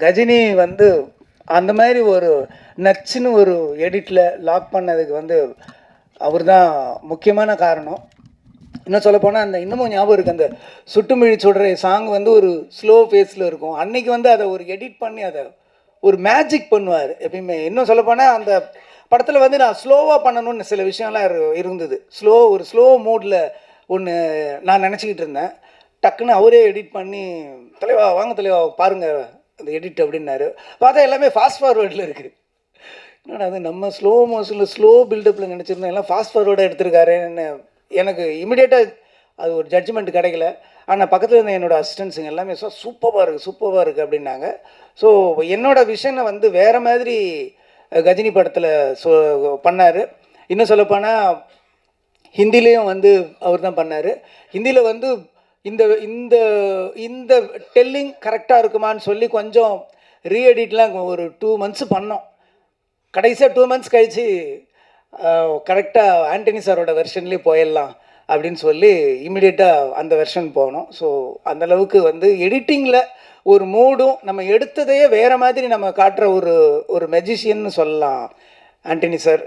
கஜினி வந்து அந்த மாதிரி ஒரு நச்சுன்னு ஒரு எடிட்டில் லாக் பண்ணதுக்கு வந்து அவர் தான் முக்கியமான காரணம். இன்னும் சொல்லப்போனால் அந்த இன்னமும் ஞாபகம் இருக்குது, அந்த சுட்டுமிழி சுடுற சாங் வந்து ஒரு ஸ்லோ ஃபேஸில் இருக்கும். அன்னைக்கு வந்து அதை ஒரு எடிட் பண்ணி அதை ஒரு மேஜிக் பண்ணுவார் எப்பயுமே. இன்னும் சொல்லப்போனால் அந்த படத்தில் வந்து நான் ஸ்லோவாக பண்ணணும்னு சில விஷயம்லாம் இருந்தது. ஒரு ஸ்லோ மூடில் ஒன்று நான் நினச்சிக்கிட்டு இருந்தேன். டக்குன்னு அவரே எடிட் பண்ணி, தலைவா வாங்க தலைவா பாருங்கள் அந்த எடிட் அப்படின்னாரு. பார்த்தா எல்லாமே ஃபாஸ்ட் ஃபார்வேர்டில் இருக்குது. என்னடா அது நம்ம ஸ்லோ மோஷனில் ஸ்லோ பில்டப்பில் நினச்சிருந்தோம், எல்லாம் ஃபாஸ்ட் ஃபார்வேர்டாக எடுத்திருக்காருன்னு எனக்கு இமிடியேட்டாக அது ஒரு ஜட்ஜ்மெண்ட் கிடைக்கல. ஆனால் பக்கத்தில் இருந்த என்னோடய அசிஸ்டன்ஸுங்க எல்லாமே சூப்பராக இருக்குது அப்படின்னாங்க. ஸோ என்னோடய விஷனை வந்து வேறு மாதிரி கஜினி படத்தில் பண்ணார். இன்னும் சொல்லப்போனால் ஹிந்திலேயும் வந்து அவர் தான் பண்ணார். ஹிந்தியில் வந்து இந்த இந்த இந்த டெல்லிங் கரெக்டாக இருக்குமான்னு சொல்லி கொஞ்சம் ரீஎடிட்லாம் ஒரு 2 months பண்ணோம். கடைசியாக 2 months கழித்து கரெக்டாக ஆண்டனி சாரோட வெர்ஷன்லேயே போயிடலாம் அப்படின்னு சொல்லி இமிடியேட்டாக அந்த வெர்ஷன் போனோம். ஸோ அந்தளவுக்கு வந்து எடிட்டிங்கில் ஒரு மூடும் நம்ம எடுத்ததையே வேறு மாதிரி நம்ம காட்டுற ஒரு மெஜிஷியன்னு சொல்லலாம் ஆண்டனி சார்.